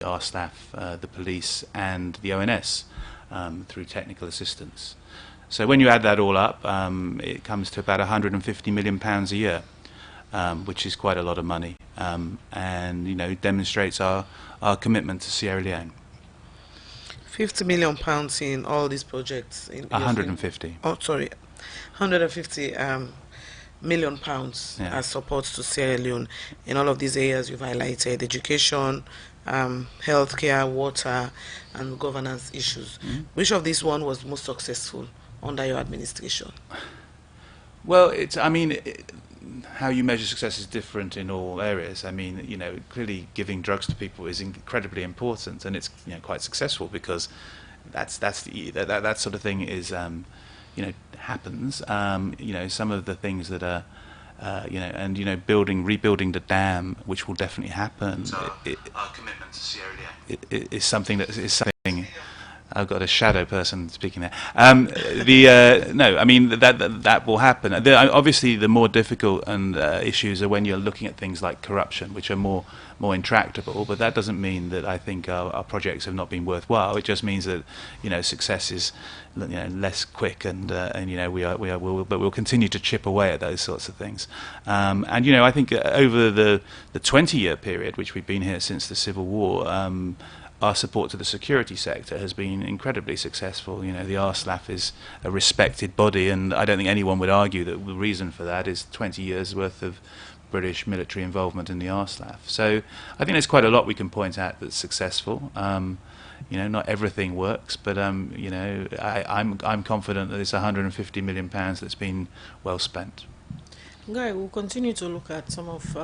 our staff, the police, and the ONS through technical assistance. So when you add that all up, it comes to about £150 million a year, which is quite a lot of money, and demonstrates our commitment to Sierra Leone. £50 million in all these projects. 150. Oh, sorry, 150 million pounds Yeah. as support to Sierra Leone in all of these areas you've highlighted: education, healthcare, water, and governance issues. Which of these one was most successful under your administration? Well, how you measure success is different in all areas. Clearly giving drugs to people is incredibly important, and it's quite successful because that sort of thing is happens. Some of the things that are rebuilding the dam, which will definitely happen. So our commitment to Sierra Leone is something that is something. I've got a shadow person speaking there. That will happen. Obviously, the more difficult issues are when you're looking at things like corruption, which are more intractable. But that doesn't mean that I think our projects have not been worthwhile. It just means that success is less quick, and we'll continue to chip away at those sorts of things. I think over the 20-year period, which we've been here since the Civil War. Our support to the security sector has been incredibly successful. The RSLAF is a respected body, and I don't think anyone would argue that the reason for that is 20 years' worth of British military involvement in the RSLAF. So I think there's quite a lot we can point at that's successful. Not everything works, but I'm confident that it's £150 million that's been well spent. Guy, we'll continue to look at some of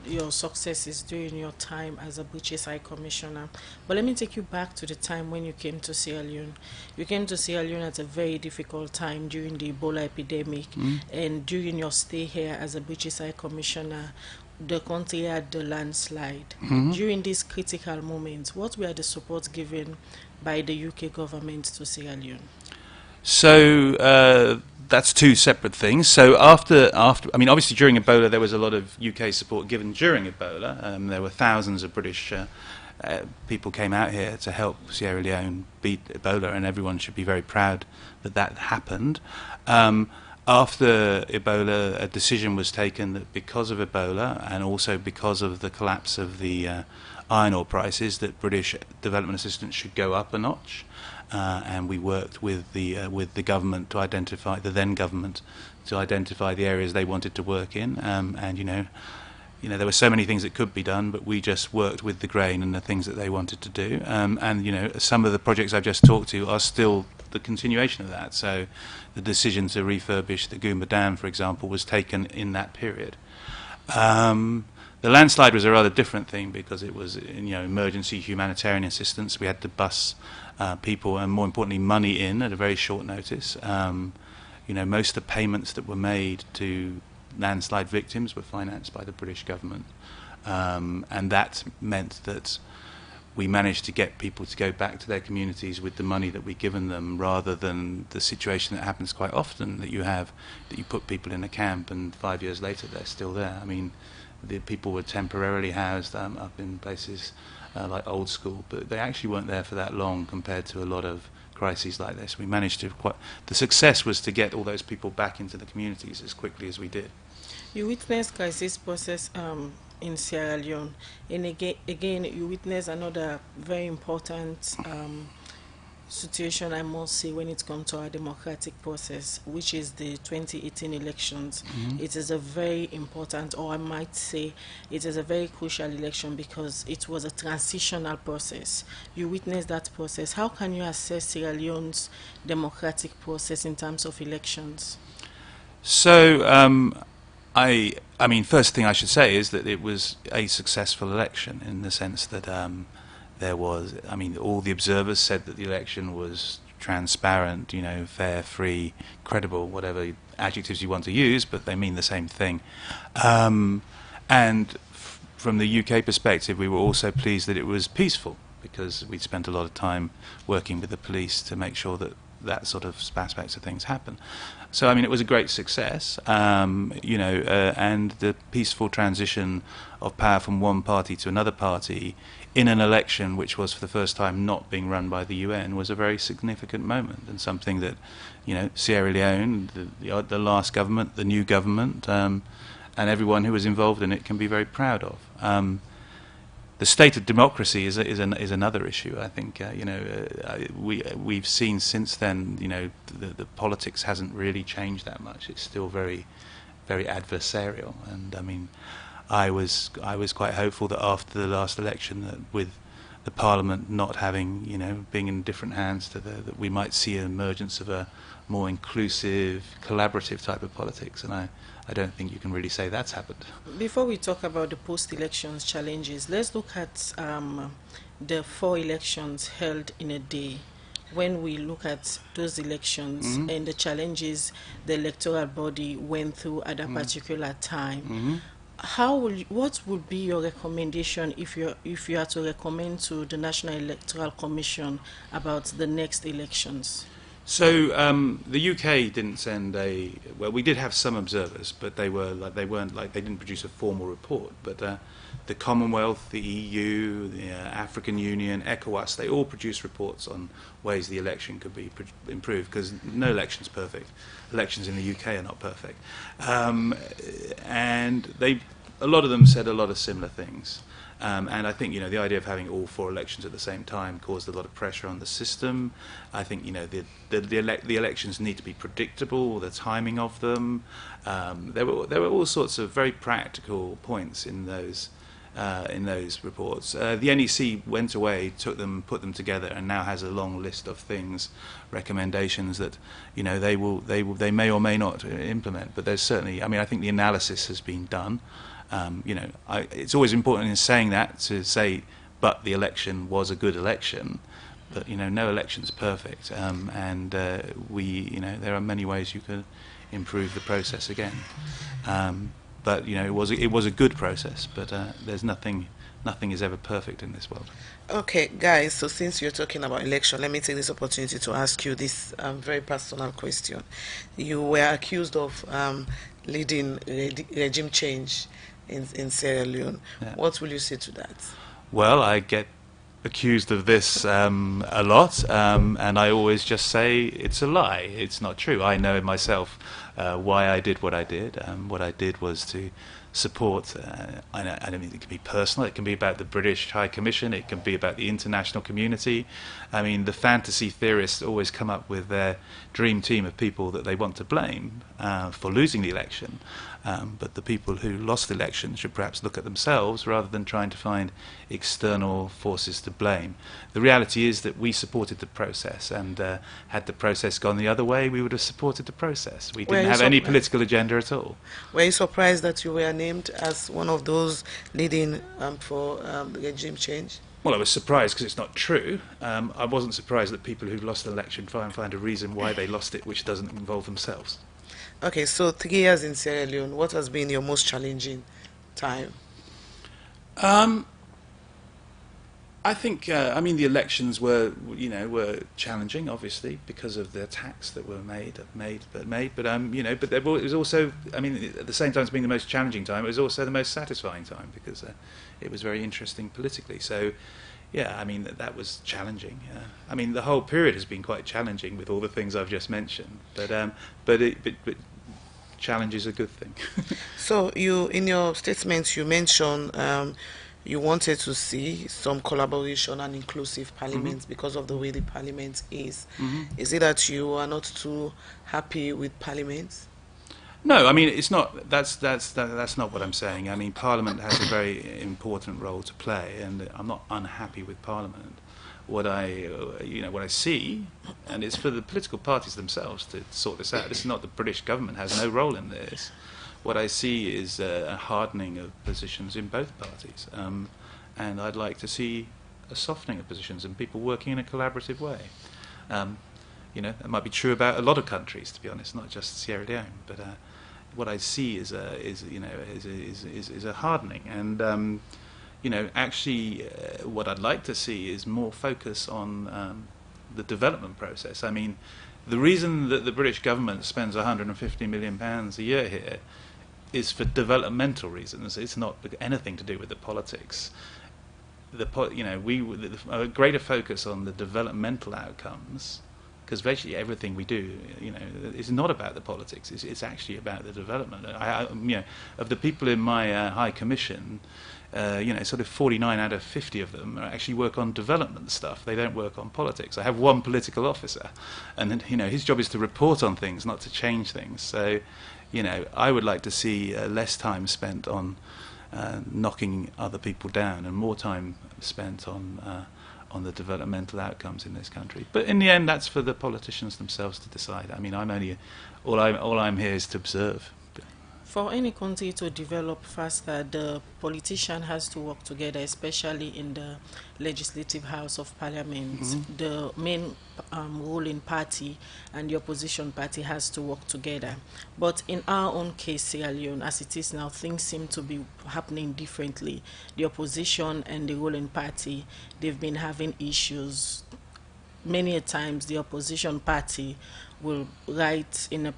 your successes during your time as a British High Commissioner. But let me take you back to the time when you came to Sierra Leone. You came to Sierra Leone at a very difficult time during the Ebola epidemic. And during your stay here as a British High Commissioner, the country had the landslide. During these critical moments, what were the supports given by the UK government to Sierra Leone? So that's two separate things. So obviously during Ebola there was a lot of UK support given during Ebola. There were thousands of British people came out here to help Sierra Leone beat Ebola, and everyone should be very proud that happened. After Ebola, a decision was taken that because of Ebola and also because of the collapse of the iron ore prices, that British development assistance should go up a notch. And we worked with the government to identify the then government to identify the areas they wanted to work in, there were so many things that could be done, but we just worked with the grain and the things that they wanted to do. Some of the projects I've just talked to are still the continuation of that. So the decision to refurbish the Goomba Dam, for example, was taken in that period. The landslide was a rather different thing because it was emergency humanitarian assistance. We had to bus people and, more importantly, money in at a very short notice. Most of the payments that were made to landslide victims were financed by the British government, and that meant that we managed to get people to go back to their communities with the money that we'd given them, rather than the situation that happens quite often that you put people in a camp and 5 years later they're still there. The people were temporarily housed up in places like Old School, but they actually weren't there for that long compared to a lot of crises like this. We managed to the success was to get all those people back into the communities as quickly as we did. You witnessed crisis process in Sierra Leone, and again you witnessed another very important situation, I must say, when it comes to our democratic process, which is the 2018 elections. It is a very important, or I might say it is a very crucial election because it was a transitional process. You witnessed that process. How can you assess Sierra Leone's democratic process in terms of elections? So first thing I should say is that it was a successful election in the sense that there was, all the observers said that the election was transparent, fair, free, credible, whatever adjectives you want to use, but they mean the same thing. And from the UK perspective, we were also pleased that it was peaceful, because we'd spent a lot of time working with the police to make sure that sort of aspects of things happen. So, it was a great success, and the peaceful transition of power from one party to another party in an election which was for the first time not being run by the UN was a very significant moment, and something that, Sierra Leone, the last government, the new government, and everyone who was involved in it can be very proud of. The state of democracy is another issue. I think we've seen since then. The politics hasn't really changed that much. It's still very, very adversarial. And I mean, I was quite hopeful that after the last election, that with the Parliament not having being in different hands, that we might see an emergence of a more inclusive, collaborative type of politics. And I don't think you can really say that's happened. Before we talk about the post-elections challenges, let's look at the 4 elections held in a day. When we look at those elections and the challenges the electoral body went through at a particular time, what would be your recommendation if you are to recommend to the National Electoral Commission about the next elections? So the UK didn't send we did have some observers, but they didn't produce a formal report. But the Commonwealth, the EU, the African Union, ECOWAS, they all produced reports on ways the election could be improved, because no election's perfect. Elections in the UK are not perfect. And a lot of them said a lot of similar things. And I think the idea of having all 4 elections at the same time caused a lot of pressure on the system. I think the elections need to be predictable, the timing of them. There were all sorts of very practical points in those reports. The NEC went away, put them together, and now has a long list of things, recommendations that they may or may not implement. But there's certainly, I think the analysis has been done. It's always important in saying that to say, but the election was a good election. But no election's perfect, and there are many ways you could improve the process again. But it was a good process. But there's nothing is ever perfect in this world. Okay, guys. So since you're talking about election, let me take this opportunity to ask you this very personal question. You were accused of leading regime change in Sierra Leone. Yeah. What will you say to that? Well, I get accused of this a lot, and I always just say it's a lie. It's not true. I know myself why I did what I did. What I did was to support, I don't mean it can be personal, it can be about the British High Commission, it can be about the international community. I mean, the fantasy theorists always come up with their dream team of people that they want to blame for losing the election. But the people who lost the election should perhaps look at themselves rather than trying to find external forces to blame. The reality is that we supported the process, and had the process gone the other way, we would have supported the process. We didn't have any political agenda at all. Were you surprised that you were named as one of those leading for the regime change? Well, I was surprised because it's not true. I wasn't surprised that people who lost the election try and find a reason why they lost it which doesn't involve themselves. Okay, so 3 years in Sierra Leone, what has been your most challenging time? I think, the elections were challenging, obviously, because of the attacks that were made. But it was also, at the same time as being the most challenging time, it was also the most satisfying time, because it was very interesting politically. So, yeah, that was challenging. The whole period has been quite challenging with all the things I've just mentioned. But challenge is a good thing. So in your statements, you mentioned you wanted to see some collaboration and inclusive parliaments because of the way the parliament is. Is it that you are not too happy with parliaments? No, it's not. That's not what I'm saying. Parliament has a very important role to play, and I'm not unhappy with Parliament. What I see, and it's for the political parties themselves to sort this out. This is not the British government has no role in this. What I see is a hardening of positions in both parties, and I'd like to see a softening of positions and people working in a collaborative way. That might be true about a lot of countries, to be honest, not just Sierra Leone. But what I see is a hardening, and what I'd like to see is more focus on the development process. The reason that the British government spends £150 million a year here is for developmental reasons. It's not anything to do with the politics. A greater focus on the developmental outcomes, because basically everything we do, is not about the politics. It's actually about the development. Of the people in my High Commission, sort of 49 out of 50 of them actually work on development stuff. They don't work on politics. I have one political officer, and his job is to report on things, not to change things. So, I would like to see less time spent on knocking other people down and more time spent on the developmental outcomes in this country. But in the end, that's for the politicians themselves to decide. I mean, all I'm here is to observe. For any country to develop faster, the politician has to work together, especially in the legislative house of parliament. The main ruling party and the opposition party has to work together. But in our own case, Sierra Leone, as it is now, things seem to be happening differently. The opposition and the ruling party, they've been having issues. Many a times the opposition party will write in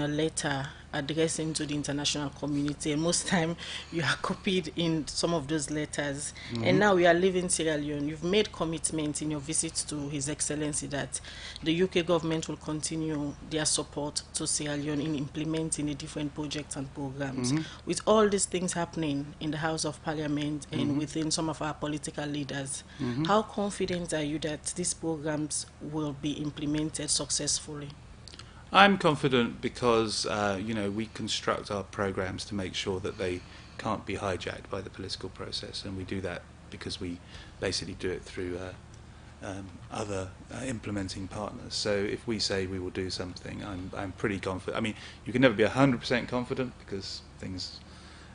a letter addressing to the international community, and most time you are copied in some of those letters. And now we are leaving Sierra Leone. You've made commitment in your visit to His Excellency that the UK government will continue their support to Sierra Leone in implementing the different projects and programs. With all these things happening in the House of Parliament and within some of our political leaders, how confident are you that these programs will be implemented successfully? I'm confident because we construct our programs to make sure that they can't be hijacked by the political process, and we do that because we basically do it through other implementing partners. So if we say we will do something, I'm pretty confident. I mean, you can never be 100% confident because things,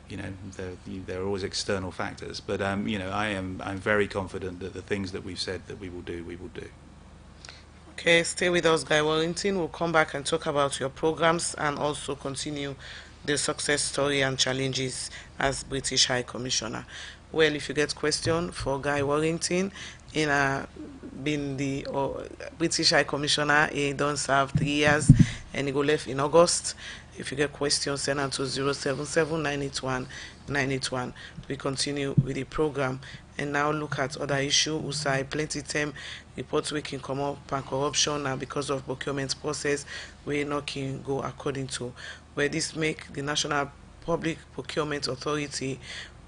there are always external factors. But I'm very confident that the things that we've said that we will do, we will do. Okay, stay with us, Guy Wellington. We'll come back and talk about your programs and also continue the success story and challenges as British High Commissioner. Well, if you get question for Guy Wellington, being the British High Commissioner, he don't serve 3 years and he go left in August. If you get questions, send them to 077-981-981. We continue with the program and now look at other issues. Usai plenty time reports we can come up and corruption and because of procurement process we not can go according to where this make the National Public Procurement Authority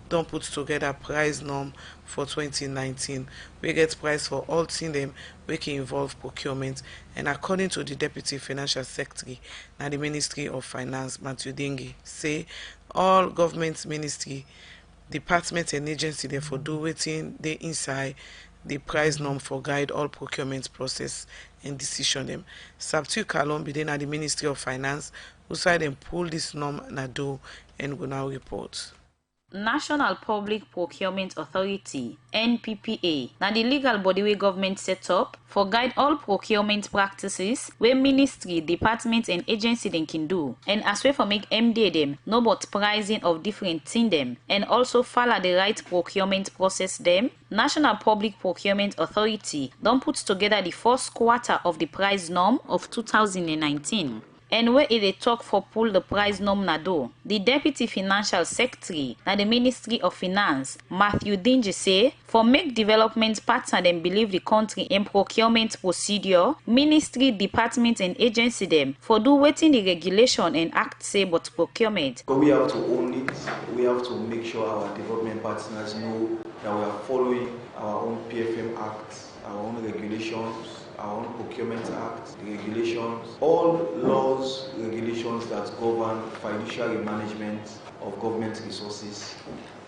don't put together price norm for 2019. We get price for all things them we can involve procurement, and according to the Deputy Financial Secretary now the Ministry of Finance, Matthew Dingy, say all government ministry, department and agency therefore do waiting they inside the price norm for guide all procurement process and decision them. Substitute Salon be at the Ministry of Finance who side and pull this norm na do and go now report. National Public Procurement Authority (NPPA) na the legal body wey government set up for guide all procurement practices wey ministry, department and agency dem can do, and as way for make MD dem know about pricing of different thing dem and also follow the right procurement process dem. National Public Procurement Authority don put together the first quarter of the price norm of 2019. And where they talk for pull the price norm na do, the Deputy Financial Secretary na the Ministry of Finance, Matthew Dingy, say for make development partner them believe the country in procurement procedure, ministry, department and agency them for do waiting the regulation and act say but procurement. But we have to own it. We have to make sure our development partners know that we are following our own PFM Act, our own regulations, our own procurement act, the regulations, all laws, regulations that govern financial management of government resources.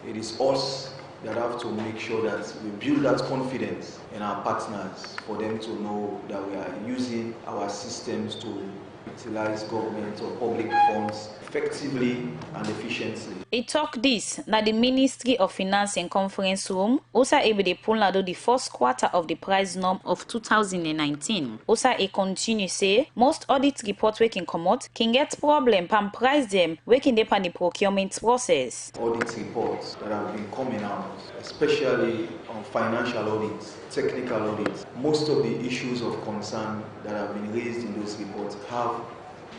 It is us that have to make sure that we build that confidence in our partners for them to know that we are using our systems to utilize government or public funds effectively and efficiently. He talk this na the Ministry of Finance and Conference Room also able to pull out the first quarter of the price norm of 2019. Also he continue say most audit report we can come out can get problem pan price them working depend the procurement process. Audit reports that have been coming out, especially on financial audits, technical audits, most of the issues of concern that have been raised in those reports have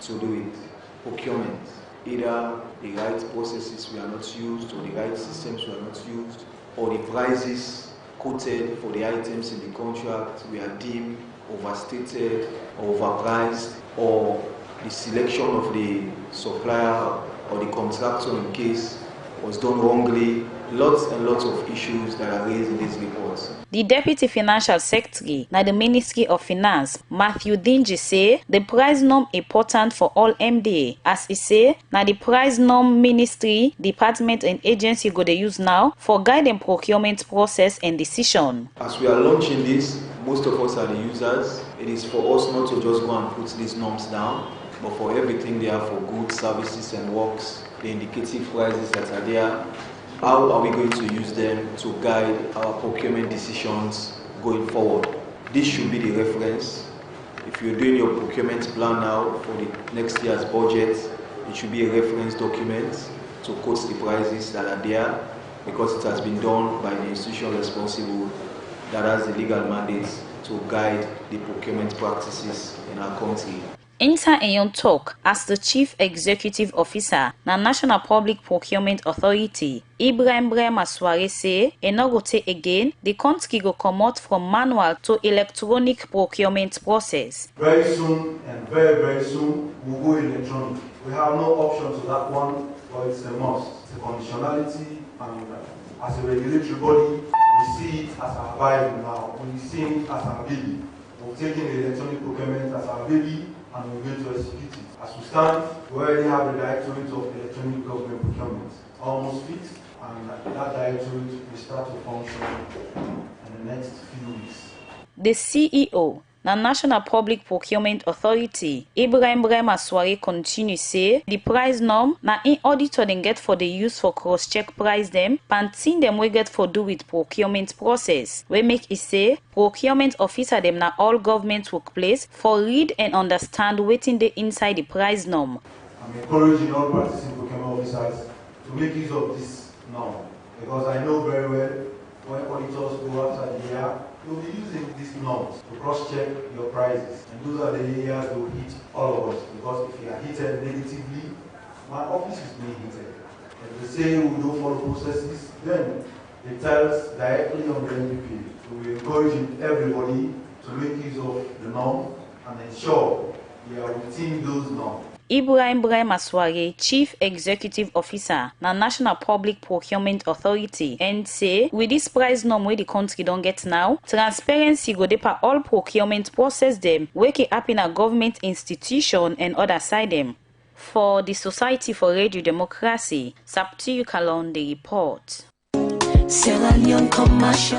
to do with procurement. either the right processes were not used or the right systems were not used, or the prices quoted for the items in the contract were deemed overstated or overpriced, or the selection of the supplier or the contractor in case was done wrongly. Lots and lots of issues that are raised in these reports. The Deputy Financial Secretary na the Ministry of Finance, Matthew Dingy, say the price norm important for all MDA. As he say, na the price norm ministry, department and agency go dey use now for guiding procurement process and decision. As we are launching this, most of us are the users. It is for us not to just go and put these norms down, but for everything there for goods, services and works, the indicative prices that are there. How are we going to use them to guide our procurement decisions going forward? This should be the reference. If you're doing your procurement plan now for the next year's budget, it should be a reference document to quote the prices that are there, because it has been done by the institution responsible that has the legal mandate to guide the procurement practices in our country. Enter Eyon talk as the Chief Executive Officer na National Public Procurement Authority. Ibrahim Masware say, e no go take again, the country go comot from manual to electronic procurement process. Very soon, and very, very soon, we'll go electronic. We have no option to that one, but it's a must. It's a conditionality, and as a regulatory body, we see it as our Bible now. We see it as our baby. We're taking the electronic procurement as our baby, and we're going to execute it. As we stand, we already have the Directorate of Electronic Government Procurement almost fixed, and that Directorate will start to function in the next few weeks. The CEO, na National Public Procurement Authority, Ibrahim Masware continue say the price norm na in auditor dem get for the use for cross-check price dem, pantin dem we get for do with procurement process. We make it say procurement officer dem na all government workplace for read and understand wetin dey inside the price norm. I'm encouraging all practicing procurement officers to make use of this norm, because I know very well when auditors go after the year, you'll be using these norms to cross-check your prices. And those are the areas that will hit all of us, because if you are hit negatively, my office is being hit. If they say we don't follow processes, then it tells directly on the NPP. So we're encouraging everybody to make use of the norm and ensure we are within those norms. Ibrahim Masware, Chief Executive Officer, na National Public Procurement Authority, and say with this price norm wey the country don't get now, transparency go dey for all procurement process them, wey can happen at government institution and other side them. For the Society for Radio Democracy, Saptiu Kalon the report. Sierra Leone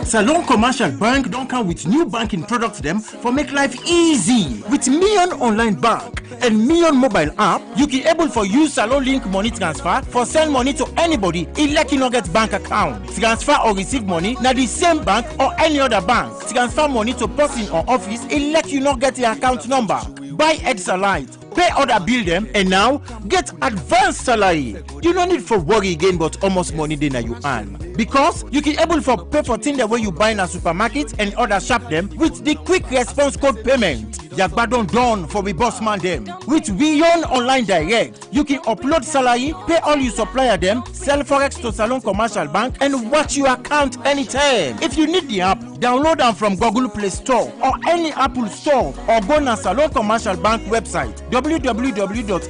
Salon Commercial Bank don't come with new banking products them for make life easy. With Million Online Bank and Million Mobile App, you can able for use Salon Link money transfer for send money to anybody elect you not get bank account. Transfer or receive money na the same bank or any other bank. Transfer money to person or office elect you not get the account number. Buy Electoral, pay other bill them, and now get advanced salary. You don't need for worry again, but almost money then you earn. Because you can able for pay for things the way you buy in a supermarket and other shop them with the quick response code payment. Yagbadon done for the boss man them. With Beyond Online Direct, you can upload salary, pay all you supplier them, sell forex to Salon Commercial Bank, and watch your account anytime. If you need the app, download them from Google Play Store or any Apple Store, or go to Salon Commercial Bank website www.slcb.com.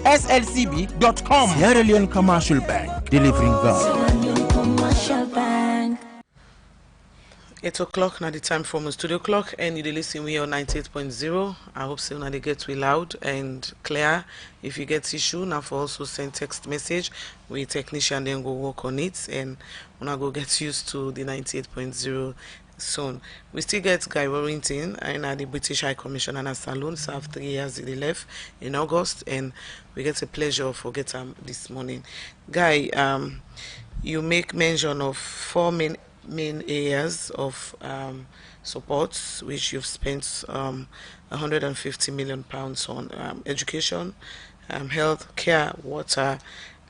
Sierra Leone Commercial Bank, delivering God. Commercial Bank. 8 o'clock now the time from studio clock, and you listen we on 98.0. I hope so now they get we loud and clear. If you get issue now for also send text message, we technician then go work on it, and when I go get used to the 98.0 soon. We still get Guy Warrington and the British High Commissioner and Salon served 3 years they left in August, and we get a pleasure for get this morning. Guy, you make mention of 4 main areas of support which you've spent 150 million pounds on: education, health care, water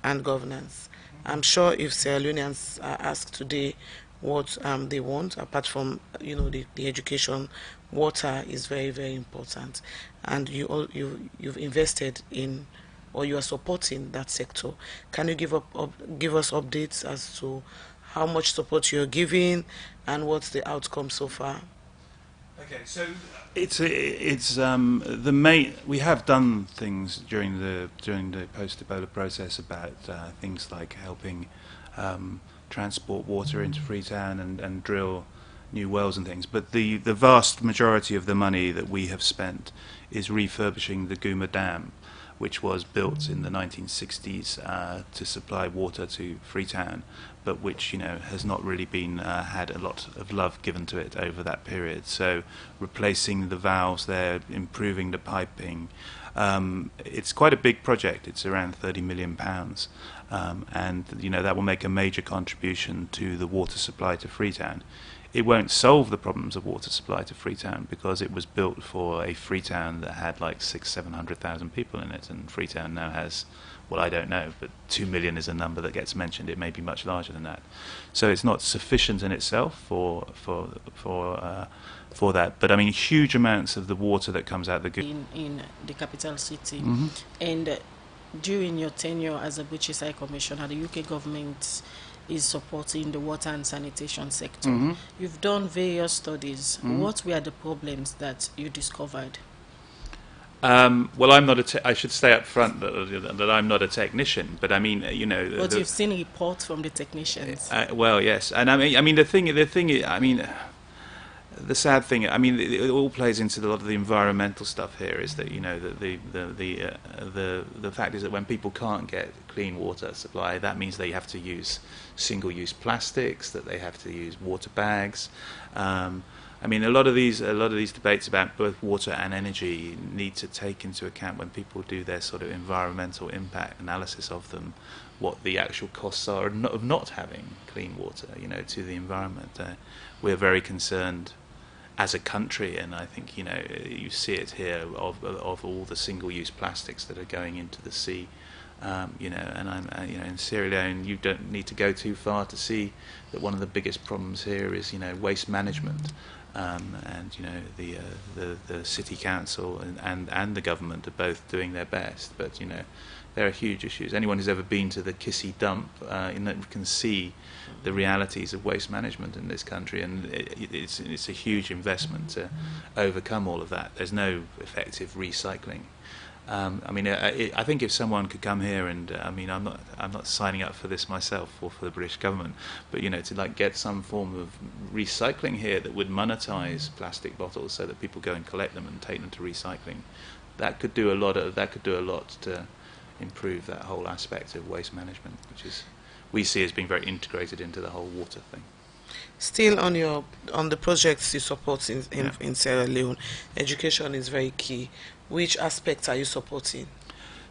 and governance. I'm sure if Sierra Leoneans are asked today what they want, apart from the education, water is very, very important, and you've invested in or you are supporting that sector. Can you give us updates as to how much support you're giving and what's the outcome so far? Okay, so it's the main. We have done things during the post-Ebola process about things like helping transport water into Freetown and drill new wells and things. But the vast majority of the money that we have spent is refurbishing the Gooma Dam, which was built in the 1960s to supply water to Freetown, but which has not really been had a lot of love given to it over that period. So replacing the valves there, improving the piping, it's quite a big project. It's around £30 million, and that will make a major contribution to the water supply to Freetown. It won't solve the problems of water supply to Freetown because it was built for a Freetown that had like 600,000-700,000 people in it, and Freetown now has, well, I don't know, but 2 million is a number that gets mentioned. It may be much larger than that. So it's not sufficient in itself for that. But I mean, huge amounts of the water that comes out of the in the capital city, Mm-hmm. and during your tenure as a British High Commissioner, the UK government is supporting the water and sanitation sector. Mm-hmm. You've done various studies. Mm-hmm. What were the problems that you discovered? Well, I'm not I should say up front that I'm not a technician, but I mean, But you've seen reports from the technicians. Well, yes, and I mean, the thing is, I mean, the sad thing, I mean, it all plays into a lot of the environmental stuff here. Is that the fact is that when people can't get clean water supply, that means they have to use single-use plastics, that they have to use water bags. I mean, a lot of these debates about both water and energy need to take into account, when people do their sort of environmental impact analysis of them, what the actual costs are of not having clean water, to the environment. We're very concerned as a country, and I think you see it here of all the single-use plastics that are going into the sea. And I'm, in Sierra Leone, you don't need to go too far to see that one of the biggest problems here is, waste management, and the city council and the government are both doing their best, but there are huge issues. Anyone who's ever been to the Kissy dump, can see the realities of waste management in this country, and it's a huge investment to overcome all of that. There's no effective recycling. I mean, I think if someone could come here, and I mean, I'm not signing up for this myself or for the British government, but to get some form of recycling here that would monetize plastic bottles, so that people go and collect them and take them to recycling, that could do a lot to improve that whole aspect of waste management, which we see as being very integrated into the whole water thing. Still on the projects you support in Sierra Leone, education is very key. Which aspects are you supporting?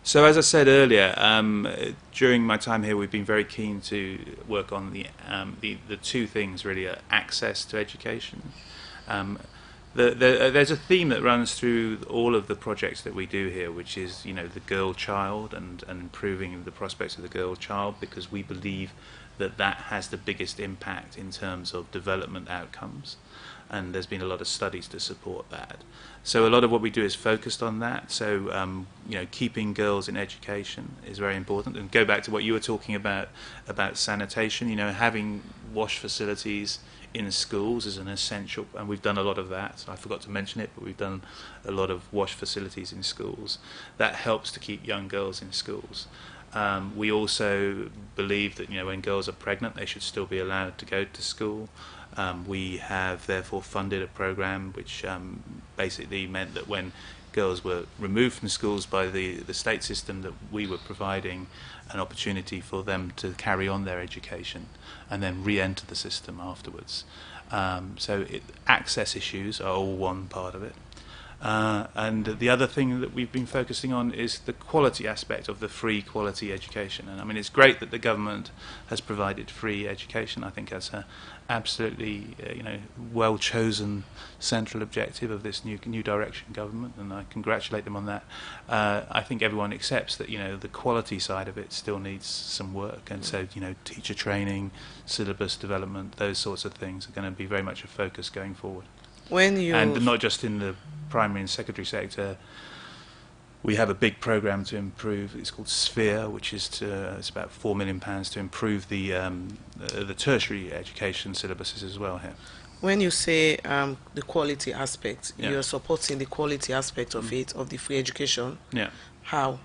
So, as I said earlier, during my time here, we've been very keen to work on the two things really: are access to education. There's a theme that runs through all of the projects that we do here, which is the girl child and improving the prospects of the girl child, because we believe that has the biggest impact in terms of development outcomes, and there's been a lot of studies to support that. So a lot of what we do is focused on that. So keeping girls in education is very important. And go back to what you were talking about sanitation. Having wash facilities in schools is an essential, and we've done a lot of that. I forgot to mention it, but we've done a lot of wash facilities in schools. That helps to keep young girls in schools. We also believe that when girls are pregnant, they should still be allowed to go to school. We have therefore funded a program which basically meant that when girls were removed from schools by the state system, that we were providing an opportunity for them to carry on their education and then re-enter the system afterwards. So access issues are all one part of it. And the other thing that we've been focusing on is the quality aspect of the free quality education. And I mean, it's great that the government has provided free education. I think that's a absolutely well chosen central objective of this new direction government, and I congratulate them on that. I think everyone accepts that the quality side of it still needs some work, and so teacher training, syllabus development, those sorts of things are going to be very much a focus going forward. And not just in the primary and secondary sector. But also in the tertiary sector as well. So I think that's a very important part of it. When you And, I mean, it's great that the government has provided free education. I think everyone accepts that the quality side of it still needs some work, and so teacher training, syllabus development, those sorts of things are going to be very much a focus going forward. When you And not just in the primary and secondary sector, We have a big program to improve. It's called Sphere, which is it's about £4 million to improve the tertiary education syllabuses as well here. When you say the quality aspect, Yeah. you're supporting the quality aspect of it, of the free education. Yeah. How?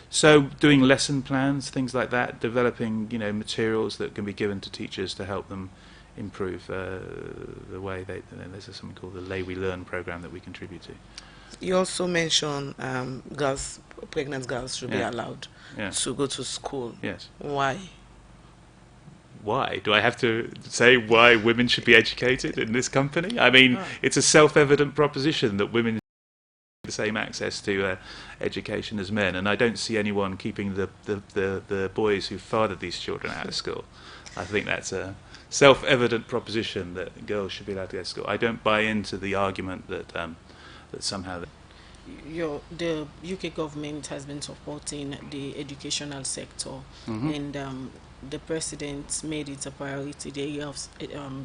So doing lesson plans, things like that, developing materials that can be given to teachers to help them improve the way they. There's something called the Lay We Learn program that we contribute to. You also mentioned girls, pregnant girls should be Yeah. allowed Yeah. to go to school. Yes. Why? Why? Do I have to say why women should be educated in this company? I mean, it's a self-evident proposition that women the same access to education as men, and I don't see anyone keeping the boys who fathered these children out of school. I think that's a self-evident proposition that girls should be allowed to go to school. I don't buy into the argument that that somehow The UK government has been supporting the educational sector, and the president made it a priority, the area of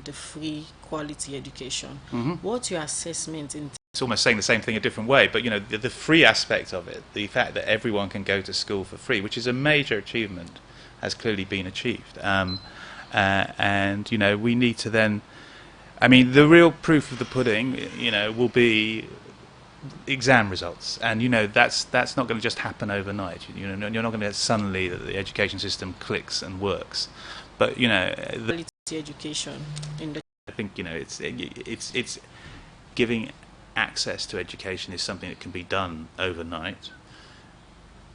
the free quality education. What's your assessment in it's almost saying the same thing a different way, but the free aspect of it, the fact that everyone can go to school for free, which is a major achievement, has clearly been achieved. And we need to then, I mean, the real proof of the pudding, will be exam results, and that's not going to just happen overnight. You're not going to suddenly that the education system clicks and works, but the quality education in the I think it's giving access to education is something that can be done overnight.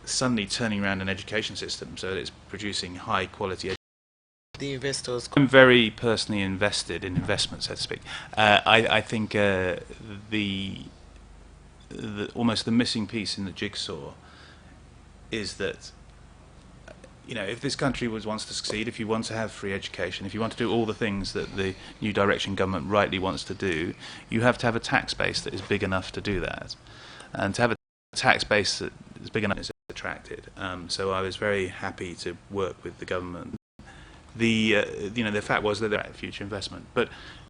Suddenly turning around an education system so that it's producing high quality the investors? I'm very personally invested in investment, so to speak. I think almost the missing piece in the jigsaw is that if this country wants to succeed, if you want to have free education, if you want to do all the things that the New Direction government rightly wants to do, you have to have a tax base that is big enough to do that. And to have a tax base that is big enough is attracted. So I was very happy to work with the government. The fact was that there was future investment, but